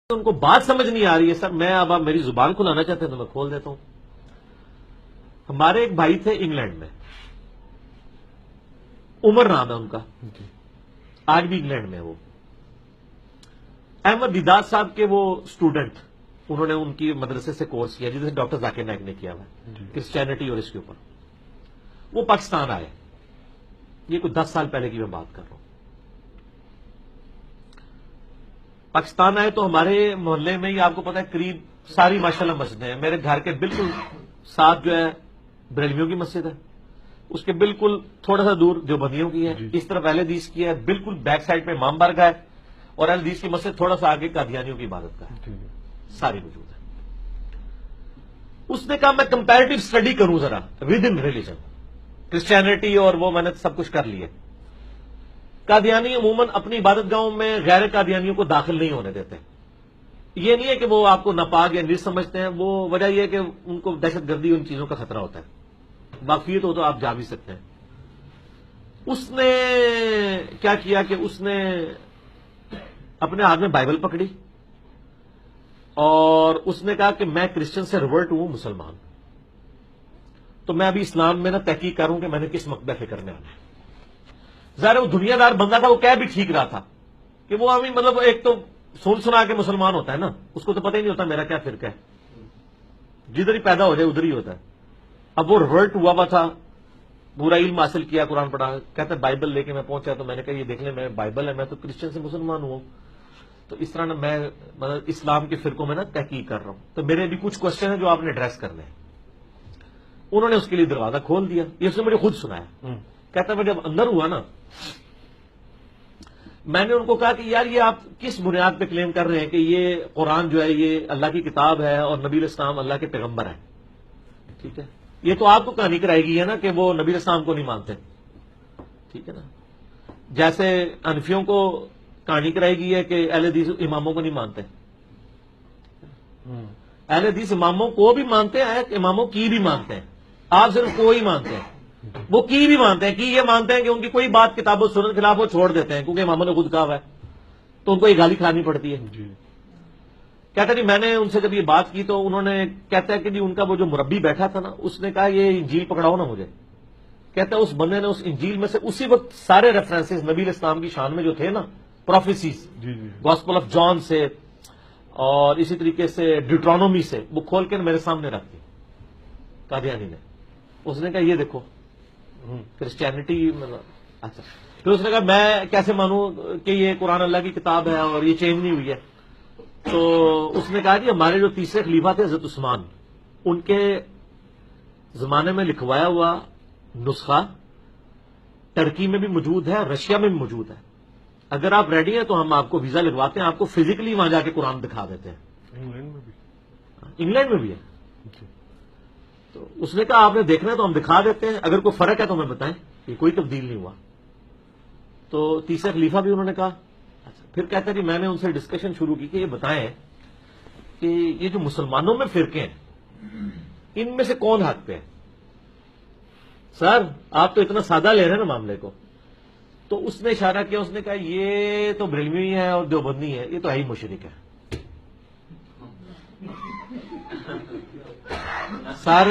ان کو بات سمجھ نہیں آ رہی ہے سر. میں اب آپ میری زبان کھلانا چاہتے ہیں تو میں کھول دیتا ہوں. ہمارے ایک بھائی تھے انگلینڈ میں, عمر نام ہے ان کا, آج بھی انگلینڈ میں. وہ احمد دیدار صاحب کے وہ اسٹوڈنٹ, انہوں نے ان کی مدرسے سے کورس کیا جسے ڈاکٹر ذاکر نائک نے کیا ہوا کرسچینٹی اور اس کے اوپر. وہ پاکستان آئے, یہ کوئی 10 سال پہلے کی میں بات کر رہا ہوں. پاکستان آئے تو ہمارے محلے میں ہی آپ کو پتا ہے قریب ساری ماشاءاللہ مسجدیں ہیں. میرے گھر کے بالکل ساتھ جو ہے بریلویوں کی مسجد ہے, اس کے بالکل تھوڑا سا دور دیوبندیوں کی ہے, اس طرف اہل حدیث کی ہے, بالکل بیک سائڈ پہ امام بارگاہ ہے, اور اہل حدیث کی مسجد تھوڑا سا آگے قادیانیوں کی عبادت کا ہے. ساری موجود ہے. اس نے کہا میں کمپیریٹو اسٹڈی کروں ذرا ود ان ریلیجن, کرسچینٹی اور وہ میں نے سب کچھ کر لیا. قادیانی عموماً اپنی عبادت گاہوں میں غیر قادیانیوں کو داخل نہیں ہونے دیتے. یہ نہیں ہے کہ وہ آپ کو ناپاک یا نجس سمجھتے ہیں, وہ وجہ یہ ہے کہ ان کو دہشت گردی ان چیزوں کا خطرہ ہوتا ہے. واقفیت ہو تو آپ جا بھی سکتے ہیں. اس نے کیا کیا کہ اس نے اپنے ہاتھ میں بائبل پکڑی اور اس نے کہا کہ میں کرسچن سے ریورٹ ہوں مسلمان. تو میں ابھی اسلام میں تحقیق کروں کہ میں نے کس مقبہ فکر میں آنا ہے. ظاہر وہ دنیا دار بندہ تھا, وہ کہہ بھی ٹھیک رہا تھا کہ وہ ابھی مطلب ایک تو سن سنا کے مسلمان ہوتا ہے نا, اس کو تو پتہ ہی نہیں ہوتا میرا کیا فرقہ ہے, جدھر ہی پیدا ہو جائے ادھر ہی ہوتا ہے. اب وہ ریورٹ ہوا تھا, پورا علم حاصل کیا, قرآن پڑھا, کہتا ہے بائبل لے کے میں پہنچا. تو میں نے کہا یہ دیکھ لیں میں بائبل ہے, میں تو کرسچن سے مسلمان ہوں. تو اس طرح میں مطلب اسلام کے فرقوں میں تحقیق کر رہا ہوں, تو میرے بھی کچھ کوشچن ہیں جو آپ نے ایڈریس کرنے ہیں. انہوں نے اس کے لیے دروازہ کھول دیا. یہ اس نے مجھے خود سنایا. کہتا ہے میں جب اندر ہوا نا, میں نے ان کو کہا کہ یار یہ آپ کس بنیاد پہ کلیم کر رہے ہیں کہ یہ قرآن جو ہے یہ اللہ کی کتاب ہے اور نبی علیہ السلام اللہ کے پیغمبر ہیں. ٹھیک ہے, یہ تو آپ کو کہانی کرائے گی ہے نا کہ وہ نبی علیہ السلام کو نہیں مانتے. ٹھیک ہے نا, جیسے حنفیوں کو کہانی کرائے گی ہے کہ اہل حدیث اماموں کو نہیں مانتے. اہل حدیث اماموں کو بھی مانتے ہیں, اماموں کی بھی مانتے ہیں. آپ صرف کو ہی مانتے ہیں, وہ کی بھی مانتے ہیں. کی یہ مانتے ہیں کہ ان کی کوئی بات کتاب و سنت خلاف وہ چھوڑ دیتے ہیں کیونکہ اماموں نے خود کہا ہوا ہے, تو ان کو یہ گالی کھانی پڑتی ہے. کہتا ہے جی میں نے ان سے جب یہ بات کی تو انہوں نے, کہتا ہے کہ جی ان کا وہ جو مربی بیٹھا تھا نا, اس نے کہا یہ انجیل پکڑاؤ نا مجھے. کہتا ہے اس بندے نے اس انجیل میں سے اسی وقت سارے ریفرنسز نبی علیہ السلام کی شان میں جو تھے نا, پروفیسیز, گاسپل آف جان سے اور اسی طریقے سے ڈیوٹرانومی سے, وہ کھول کے میرے سامنے رکھ دی قادیانی نے. اس نے کہا یہ دیکھو کرسچینٹی. اچھا, پھر اس نے کہا میں کیسے مانوں کہ یہ قرآن اللہ کی کتاب ہے اور یہ چینج نہیں ہوئی ہے. تو اس نے کہا جی ہمارے جو تیسرے خلیفہ تھے حضرت عثمان, ان کے زمانے میں لکھوایا ہوا نسخہ ترکی میں بھی موجود ہے, رشیا میں بھی موجود ہے. اگر آپ ریڈی ہیں تو ہم آپ کو ویزا لگواتے ہیں, آپ کو فزیکلی وہاں جا کے قرآن دکھا دیتے ہیں. انگلینڈ میں بھی ہے. تو اس نے کہا آپ نے دیکھنا ہے تو ہم دکھا دیتے ہیں, اگر کوئی فرق ہے تو ہمیں بتائیں. یہ کوئی تبدیل نہیں ہوا. تو تیسرے خلیفہ بھی انہوں نے کہا. اچھا, پھر کہتا ہے جی میں نے ان سے ڈسکشن شروع کی کہ یہ بتائیں کہ یہ جو مسلمانوں میں فرقے ہیں ان میں سے کون حق پہ ہے. سر آپ تو اتنا سادہ لے رہے ہیں نا معاملے کو. تو اس نے اشارہ کیا, اس نے کہا یہ تو بریلوی ہے اور دیوبندی ہے, یہ تو ہے ہی مشرک ہے. سر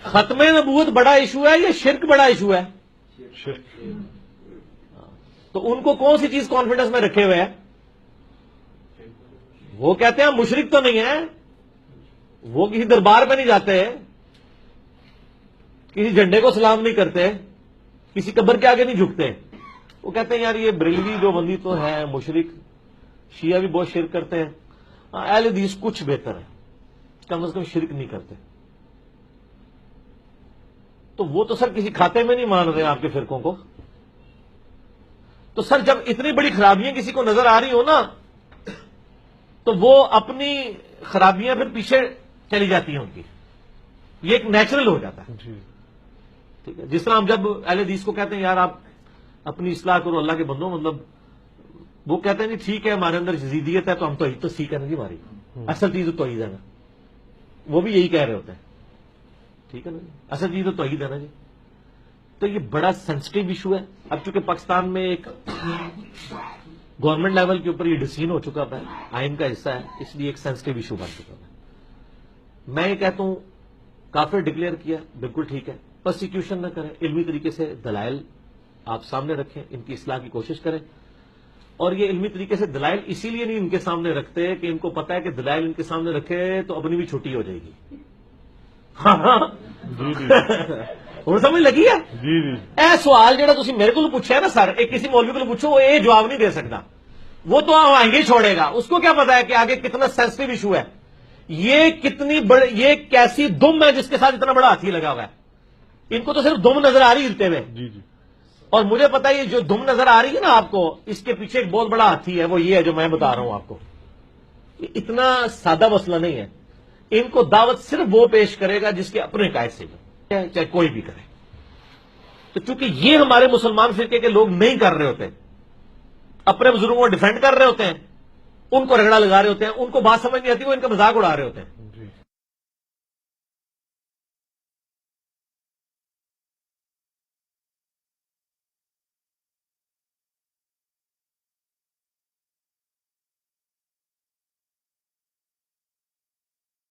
ختم نبوت بڑا ایشو ہے یا شرک بڑا ایشو ہے؟ تو ان کو کون سی چیز کانفیڈنس میں رکھے ہوئے ہیں؟ وہ کہتے ہیں مشرک تو نہیں ہے, وہ کسی دربار پہ نہیں جاتے, کسی جھنڈے کو سلام نہیں کرتے, کسی قبر کے آگے نہیں جھکتے. وہ کہتے ہیں یار یہ بریلوی جو بندی تو ہے مشرک, شیعہ بھی بہت شرک کرتے ہیں, اہل حدیث کچھ بہتر ہے, کم از کم شرک نہیں کرتے. تو وہ تو سر کسی کھاتے میں نہیں مان رہے آپ کے فرقوں کو. تو سر جب اتنی بڑی خرابیاں کسی کو نظر آ رہی ہو نا, تو وہ اپنی خرابیاں پھر پیچھے چلی جاتی ہیں ان کی. یہ ایک نیچرل ہو جاتا ہے. ٹھیک ہے, جس طرح ہم جب اہل حدیث کو کہتے ہیں یار آپ اپنی اصلاح کرو اللہ کے بندوں, مطلب وہ کہتے ہیں جی ٹھیک ہے ہمارے اندر یزیدیت ہے تو ہم توحید تو سیکھ ہے نا جی, ہماری اصل چیز تو توحید ہے نا. وہ بھی یہی کہہ رہے ہوتے ہیں. ٹھیک ہے نا, اصل چیز تو توحید ہے نا جی. تو یہ بڑا سینسٹیو ایشو ہے. اب چونکہ پاکستان میں ایک گورنمنٹ لیول کے اوپر یہ ڈسیزن ہو چکا ہے، آئین کا حصہ ہے، اس لیے ایک سینسٹیو ایشو بن چکا ہے. میں یہ کہتا ہوں کافر ڈکلیئر کیا بالکل ٹھیک ہے، پرسیکیوشن نہ کریں، علمی طریقے سے دلائل آپ سامنے رکھیں، ان کی اصلاح کی کوشش کریں. اور یہ علمی طریقے سے دلائل اسی لیے نہیں ان کے سامنے رکھتے کہ ان کو پتا ہے کہ دلائل ان کے سامنے رکھے تو اپنی بھی چھٹی ہو جائے گی. ہاں ہوں سمجھ لگی ہے. اے سوال جہاں تھی میرے کو پوچھا ہے نا سر، ایک کسی مولوی کو پوچھو وہ یہ جواب نہیں دے سکتا، وہ تو آگے ہی چھوڑے گا. اس کو کیا پتا ہے کہ آگے کتنا سینسٹیو ایشو ہے، یہ کتنی بڑی، یہ کیسی دم ہے جس کے ساتھ اتنا بڑا ہاتھی لگا ہوا ہے. ان کو تو صرف دم نظر آ رہی ہلتے ہوئے، اور مجھے پتا ہے یہ جو دم نظر آ رہی ہے نا آپ کو، اس کے پیچھے ایک بہت بڑا ہاتھی ہے، وہ یہ ہے جو میں بتا رہا ہوں آپ کو. اتنا سادہ مسئلہ نہیں ہے. ان کو دعوت صرف وہ پیش کرے گا جس کے اپنے قائد سے چاہے کوئی بھی کرے. تو چونکہ یہ ہمارے مسلمان فرقے کے لوگ نہیں کر رہے ہوتے، اپنے بزرگوں کو ڈیفینڈ کر رہے ہوتے ہیں، ان کو رگڑا لگا رہے ہوتے ہیں، ان کو بات سمجھ نہیں آتی، وہ ان کا مذاق اڑا رہے ہوتے ہیں.